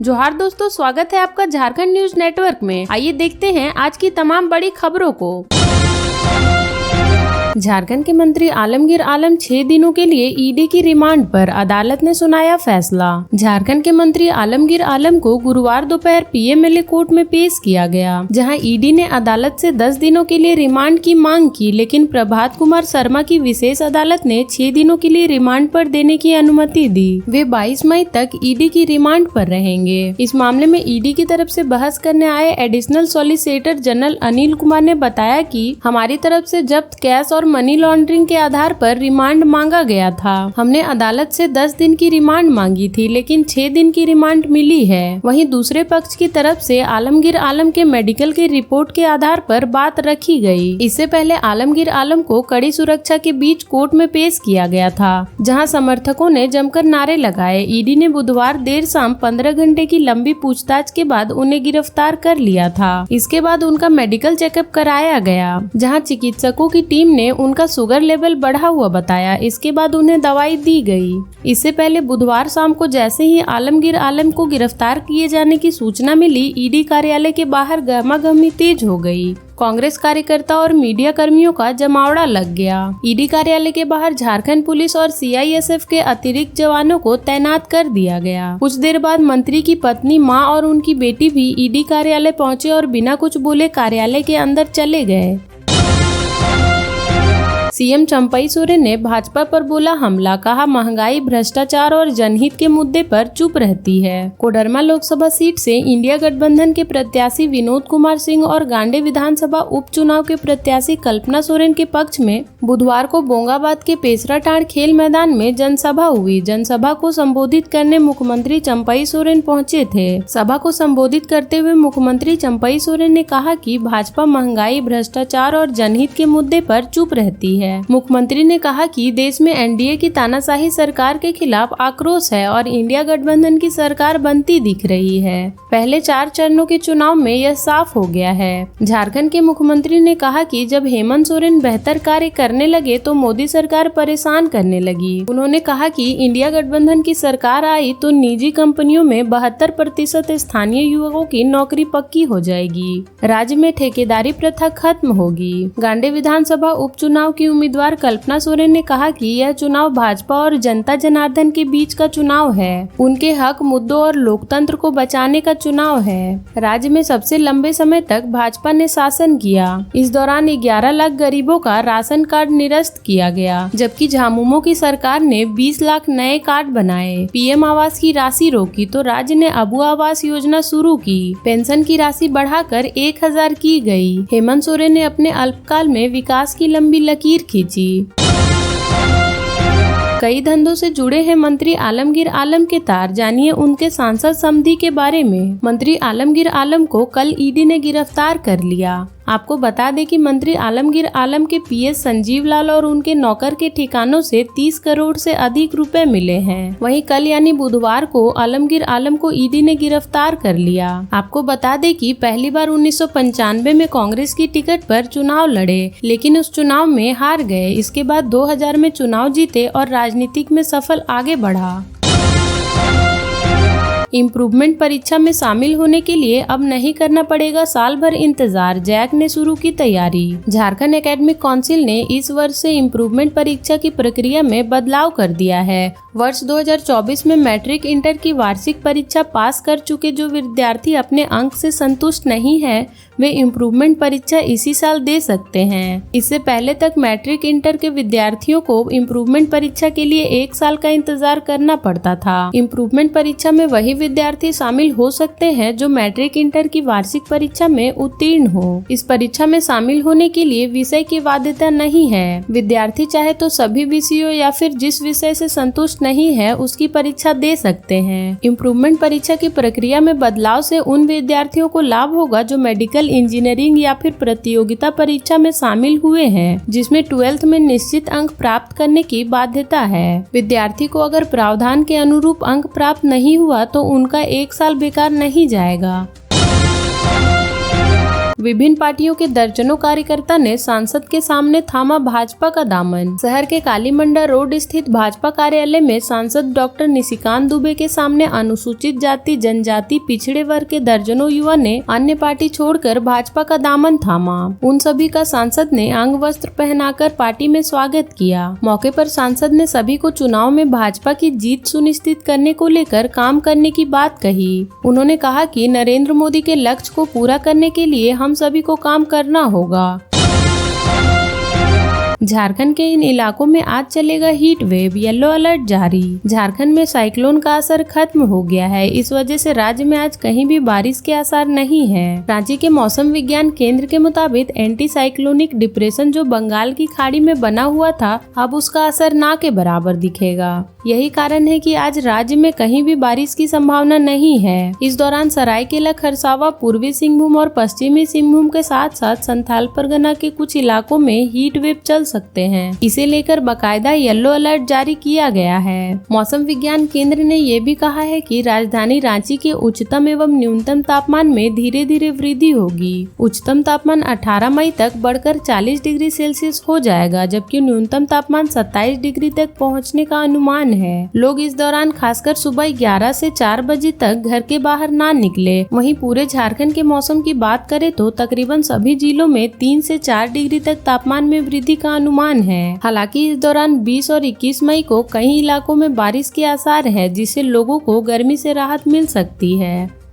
जोहार दोस्तों, स्वागत है आपका झारखंड न्यूज नेटवर्क में। आइए देखते हैं आज की तमाम बड़ी खबरों को। झारखंड के मंत्री आलमगीर आलम 6 दिनों के लिए ईडी की रिमांड पर अदालत ने सुनाया फैसला। झारखंड के मंत्री आलमगीर आलम को गुरुवार दोपहर पीएमएलए कोर्ट में पेश किया गया, जहां ईडी ने अदालत से 10 दिनों के लिए रिमांड की मांग की, लेकिन प्रभात कुमार शर्मा की विशेष अदालत ने 6 दिनों के लिए रिमांड पर देने की अनुमति दी। वे 22 मई तक ईडी की रिमांड पर रहेंगे। इस मामले में ईडी की तरफ से बहस करने आए additional solicitor general Anil Kumar ने बताया कि हमारी तरफ से जब्त कैश और मनी लॉन्ड्रिंग के आधार पर रिमांड मांगा गया था। हमने अदालत से 10 दिन की रिमांड मांगी थी, लेकिन 6 दिन की रिमांड मिली है। वहीं दूसरे पक्ष की तरफ से आलमगीर आलम के मेडिकल की रिपोर्ट के आधार पर बात रखी गई। इससे पहले आलमगीर आलम को कड़ी सुरक्षा के बीच कोर्ट में पेश किया गया था, जहां समर्थकों ने जमकर नारे लगाए। ईडी ने बुधवार देर शाम 15 घंटे की लंबी पूछताछ के बाद उन्हें गिरफ्तार कर लिया था। इसके बाद उनका मेडिकल चेकअप कराया गया, जहां चिकित्सकों की टीम ने उनका शुगर लेवल बढ़ा हुआ बताया। इसके बाद उन्हें दवाई दी गई। इससे पहले बुधवार शाम को जैसे ही आलमगीर आलम को गिरफ्तार किए जाने की सूचना मिली, ईडी कार्यालय के बाहर गहमागहमी तेज हो गई। कांग्रेस कार्यकर्ता और मीडिया कर्मियों का जमावड़ा लग गया। ईडी कार्यालय के बाहर झारखंड पुलिस और सीआईएसएफ के अतिरिक्त जवानों को तैनात कर दिया गया। कुछ देर बाद मंत्री की पत्नी, मां और उनकी बेटी भी ईडी कार्यालय पहुंचे और बिना कुछ बोले कार्यालय के अंदर चले गए। सीएम चंपई सोरेन ने भाजपा पर बोला हमला, कहा महंगाई, भ्रष्टाचार और जनहित के मुद्दे पर चुप रहती है। कोडरमा लोकसभा सीट से इंडिया गठबंधन के प्रत्याशी विनोद कुमार सिंह और गांडे विधानसभा उपचुनाव के प्रत्याशी कल्पना सोरेन के पक्ष में बुधवार को बोंगाबाद के पेसराटांड़ खेल मैदान में जनसभा हुई। जनसभा को संबोधित करने मुख्यमंत्री चंपई सोरेन पहुंचे थे। सभा को संबोधित करते हुए मुख्यमंत्री चंपई सोरेन ने कहा कि भाजपा महंगाई, भ्रष्टाचार और जनहित के मुद्दे पर चुप रहती है। मुख्यमंत्री ने कहा कि देश में एनडीए की तानाशाही सरकार के खिलाफ आक्रोश है और इंडिया गठबंधन की सरकार बनती दिख रही है। पहले 4 चरणों के चुनाव में यह साफ हो गया है। झारखंड के मुख्यमंत्री ने कहा कि जब हेमंत सोरेन बेहतर कार्य करने लगे तो मोदी सरकार परेशान करने लगी। उन्होंने कहा कि इंडिया गठबंधन की सरकार आई तो निजी कंपनियों में 72% स्थानीय युवकों की नौकरी पक्की हो जाएगी। राज्य में ठेकेदारी प्रथा खत्म होगी। गांडे विधानसभा उपचुनाव की उम्मीदवार कल्पना सोरेन ने कहा कि यह चुनाव भाजपा और जनता जनार्दन के बीच का चुनाव है। उनके हक, मुद्दों और लोकतंत्र को बचाने का चुनाव है। राज्य में सबसे लंबे समय तक भाजपा ने शासन किया। इस दौरान 11 लाख गरीबों का राशन कार्ड निरस्त किया गया, जबकि झामुमो की सरकार ने 20 लाख नए कार्ड बनाए। पीएम आवास की राशि रोकी तो राज्य ने अबू आवास योजना शुरू की। पेंशन की राशि बढ़ाकर 1000 की गई। हेमंत सोरेन ने अपने अल्पकाल में विकास की लंबी लकीर खींची। कई धंधों से जुड़े हैं मंत्री आलमगीर आलम के तार, जानिए उनके सांसद समधी के बारे में। मंत्री आलमगीर आलम को कल ईडी ने गिरफ्तार कर लिया। आपको बता दें कि मंत्री आलमगीर आलम के पीएस संजीव लाल और उनके नौकर के ठिकानों से 30 करोड़ से अधिक रुपए मिले हैं। वहीं कल यानी बुधवार को आलमगीर आलम को ईडी ने गिरफ्तार कर लिया। आपको बता दें कि पहली बार 1995 में कांग्रेस की टिकट पर चुनाव लड़े, लेकिन उस चुनाव में हार गए। इसके बाद 2000 में चुनाव जीते और राजनीतिक में सफल आगे बढ़ा। इम्प्रूवमेंट परीक्षा में शामिल होने के लिए अब नहीं करना पड़ेगा साल भर इंतजार, जैक ने शुरू की तैयारी। झारखंड एकेडमिक काउंसिल ने इस वर्ष से इम्प्रूवमेंट परीक्षा की प्रक्रिया में बदलाव कर दिया है। वर्ष 2024 में मैट्रिक, इंटर की वार्षिक परीक्षा पास कर चुके जो विद्यार्थी अपने अंक से संतुष्ट नहीं है, वे इम्प्रूवमेंट परीक्षा इसी साल दे सकते हैं। इससे पहले तक मैट्रिक, इंटर के विद्यार्थियों को इम्प्रूवमेंट परीक्षा के लिए 1 साल का इंतजार करना पड़ता था। इम्प्रूवमेंट परीक्षा में वही विद्यार्थी शामिल हो सकते हैं जो मैट्रिक, इंटर की वार्षिक परीक्षा में उत्तीर्ण हो। इस परीक्षा में शामिल होने के लिए विषय की बाध्यता नहीं है। विद्यार्थी चाहे तो सभी विषयों या फिर जिस विषय से संतुष्ट नहीं है उसकी परीक्षा दे सकते हैं। इम्प्रूवमेंट परीक्षा की प्रक्रिया में बदलाव से उन विद्यार्थियों को लाभ होगा जो मेडिकल, इंजीनियरिंग या फिर प्रतियोगिता परीक्षा में शामिल हुए हैं, जिसमें 12th में निश्चित अंक प्राप्त करने की बाध्यता है। विद्यार्थी को अगर प्रावधान के अनुरूप अंक प्राप्त नहीं हुआ तो उनका 1 साल बेकार नहीं जाएगा। विभिन्न पार्टियों के दर्जनों कार्यकर्ता ने सांसद के सामने थामा भाजपा का दामन। शहर के कालीमंडा रोड स्थित भाजपा कार्यालय में सांसद डॉक्टर निशिकांत दुबे के सामने अनुसूचित जाति, जनजाति, पिछड़े वर्ग के दर्जनों युवा ने अन्य पार्टी छोड़कर भाजपा का दामन थामा। उन सभी का सांसद ने अंग वस्त्र पहनाकर पार्टी में स्वागत किया। मौके पर सांसद ने सभी को चुनाव में भाजपा की जीत सुनिश्चित करने को लेकर काम करने की बात कही। उन्होंने कहा कि नरेंद्र मोदी के लक्ष्य को पूरा करने के लिए हम सभी को काम करना होगा। झारखंड के इन इलाकों में आज चलेगा हीट वेव, येलो अलर्ट जारी। झारखंड में साइक्लोन का असर खत्म हो गया है। इस वजह से राज्य में आज कहीं भी बारिश के आसार नहीं है। राज्य के मौसम विज्ञान केंद्र के मुताबिक एंटी साइक्लोनिक डिप्रेशन जो बंगाल की खाड़ी में बना हुआ था, अब उसका असर ना के बराबर दिखेगा। यही कारण है कि आज राज्य में कहीं भी बारिश की संभावना नहीं है। इस दौरान सरायकेला खरसावा, पूर्वी सिंहभूम और पश्चिमी सिंहभूम के साथ साथ संथाल परगना के कुछ इलाकों में हीट वेव चल सकते हैं। इसे लेकर बाकायदा येलो अलर्ट जारी किया गया है। मौसम विज्ञान केंद्र ने ये भी कहा है कि राजधानी रांची के उच्चतम एवं न्यूनतम तापमान में धीरे धीरे वृद्धि होगी। उच्चतम तापमान 18 मई तक बढ़कर 40 डिग्री सेल्सियस हो जाएगा, जबकि न्यूनतम तापमान 27 डिग्री तक पहुँचने का अनुमान है। लोग इस दौरान खासकर सुबह 11 से 4 बजे तक घर के बाहर ना निकले। वहीं पूरे झारखंड के मौसम की बात करें तो तकरीबन सभी जिलों में 3 से 4 डिग्री तक तापमान में वृद्धि का अनुमान है। हालांकि इस दौरान 20 और 21 मई को कई इलाकों में बारिश के आसार है, जिससे लोगों को गर्मी से राहत मिल सकती है।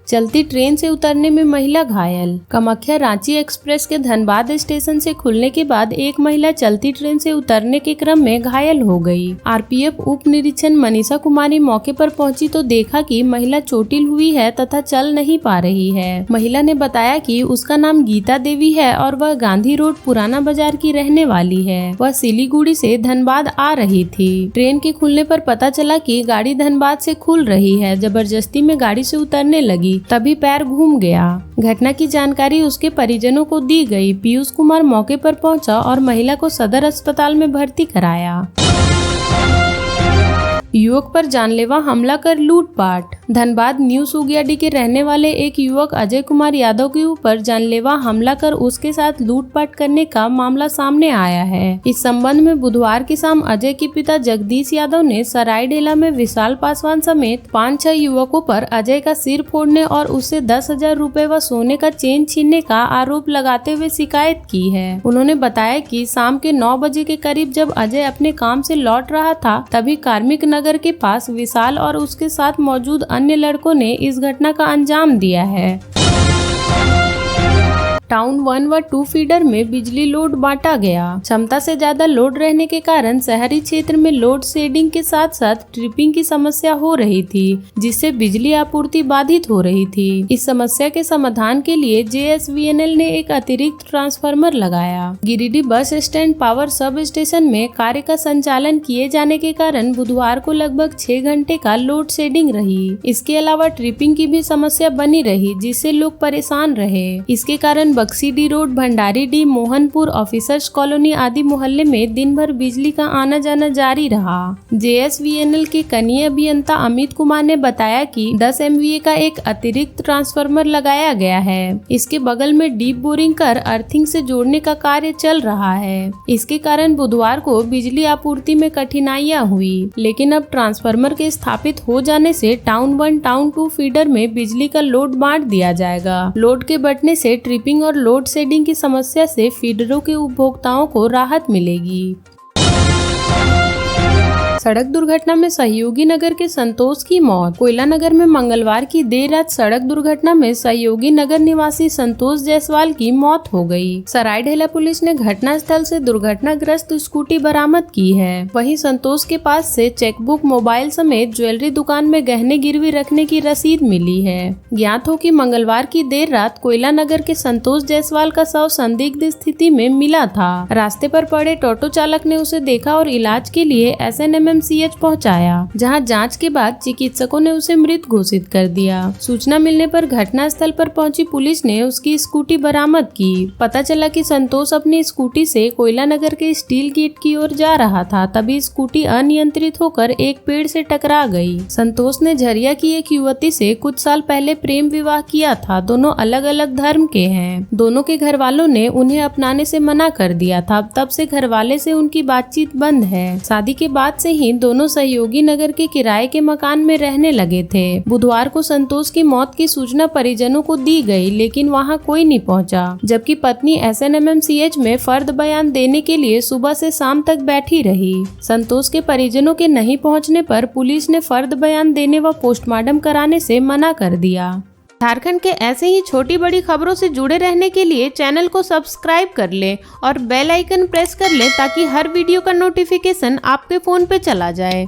चलती ट्रेन से उतरने में महिला घायल। कामाख्या रांची एक्सप्रेस के धनबाद स्टेशन से खुलने के बाद एक महिला चलती ट्रेन से उतरने के क्रम में घायल हो गई। आरपीएफ उप निरीक्षक मनीषा कुमारी मौके पर पहुंची तो देखा कि महिला चोटिल हुई है तथा चल नहीं पा रही है। महिला ने बताया कि उसका नाम गीता देवी है और वह गांधी रोड पुराना बाजार की रहने वाली है। वह सिलीगुड़ी से धनबाद आ रही थी। ट्रेन के खुलने पर पता चला कि गाड़ी धनबाद से खुल रही है। जबरदस्ती में गाड़ी से उतरने लगी, तभी पैर घूम गया। घटना की जानकारी उसके परिजनों को दी गई। पीयूष कुमार मौके पर पहुंचा और महिला को सदर अस्पताल में भर्ती कराया। युवक पर जानलेवा हमला कर लूटपाट। धनबाद न्यू सुगियाडी के रहने वाले एक युवक अजय कुमार यादव के ऊपर जानलेवा हमला कर उसके साथ लूटपाट करने का मामला सामने आया है। इस संबंध में बुधवार की शाम अजय के पिता जगदीश यादव ने सरायढेला में विशाल पासवान समेत 5-6 युवकों पर अजय का सिर फोड़ने और उससे 10,000 रुपए व सोने का चेन छीनने का आरोप लगाते हुए शिकायत की है। उन्होंने बताया कि शाम के 9 बजे के करीब जब अजय अपने काम से लौट रहा था, तभी कार्मिक नगर के पास विशाल और उसके साथ मौजूद अन्य लड़कों ने इस घटना का अंजाम दिया है। टाउन 1 व 2 फीडर में बिजली लोड बांटा गया। क्षमता से ज्यादा लोड रहने के कारण शहरी क्षेत्र में लोड शेडिंग के साथ साथ ट्रिपिंग की समस्या हो रही थी, जिससे बिजली आपूर्ति बाधित हो रही थी। इस समस्या के समाधान के लिए JSVNL ने एक अतिरिक्त ट्रांसफार्मर लगाया। Giridih bus stand power sub station में कार्य का संचालन किए जाने के कारण बुधवार को लगभग 6 घंटे का लोड शेडिंग रही। इसके अलावा ट्रिपिंग की भी समस्या बनी रही, जिससे लोग परेशान रहे। इसके कारण बक्सीडी रोड, भंडारी डी, मोहनपुर, ऑफिसर्स कॉलोनी आदि मोहल्ले में दिन भर बिजली का आना जाना जारी रहा। JSVNL के कनीय अभियंता अमित कुमार ने बताया कि 10 MVA का एक अतिरिक्त ट्रांसफार्मर लगाया गया है। इसके बगल में डीप बोरिंग कर अर्थिंग से जोड़ने का कार्य चल रहा है। इसके कारण बुधवार को बिजली आपूर्ति में कठिनाइयां हुई, लेकिन अब ट्रांसफार्मर के स्थापित हो जाने से टाउन 1, टाउन 2 फीडर में बिजली का लोड बांट दिया जाएगा। लोड के बढ़ने से ट्रिपिंग और लोड शेडिंग की समस्या से फीडरों के उपभोक्ताओं को राहत मिलेगी। सड़क दुर्घटना में सहयोगी नगर के संतोष की मौत। कोयला नगर में मंगलवार की देर रात सड़क दुर्घटना में सहयोगी नगर निवासी संतोष जायसवाल की मौत हो गई। सरायढेला पुलिस ने घटना स्थल से दुर्घटनाग्रस्त स्कूटी बरामद की है। वहीं संतोष के पास से चेकबुक, मोबाइल समेत ज्वेलरी दुकान में गहने गिरवी रखने की रसीद मिली है। ज्ञात हो कि मंगलवार की देर रात कोयला नगर के संतोष जायसवाल का शव संदिग्ध स्थिति में मिला था। रास्ते पर पड़े टोटो चालक ने उसे देखा और इलाज के लिए SNMM एसएनएमसीएच पहुंचाया, जहां जांच के बाद चिकित्सकों ने उसे मृत घोषित कर दिया। सूचना मिलने पर घटनास्थल पर पहुंची पुलिस ने उसकी स्कूटी बरामद की। पता चला कि संतोष अपनी स्कूटी से कोयला नगर के स्टील गेट की ओर जा रहा था, तभी स्कूटी अनियंत्रित होकर एक पेड़ से टकरा गई। संतोष ने झरिया की एक युवती से कुछ साल पहले प्रेम विवाह किया था। दोनों अलग अलग धर्म के हैं। दोनों के घर वालों ने उन्हें अपनाने से मना कर दिया था। तब से घर वाले से उनकी बातचीत बंद है। शादी के बाद से ही दोनों सहयोगी नगर के किराए के मकान में रहने लगे थे। बुधवार को संतोष की मौत की सूचना परिजनों को दी गई, लेकिन वहां कोई नहीं पहुंचा, जबकि पत्नी एसएनएमसीएच में फर्द बयान देने के लिए सुबह से शाम तक बैठी रही। संतोष के परिजनों के नहीं पहुंचने पर पुलिस ने फर्द बयान देने व पोस्टमार्टम कराने से मना कर दिया। झारखंड के ऐसे ही छोटी बड़ी खबरों से जुड़े रहने के लिए चैनल को सब्सक्राइब कर लें और बेल आइकन प्रेस कर लें ताकि हर वीडियो का नोटिफिकेशन आपके फोन पे चला जाए।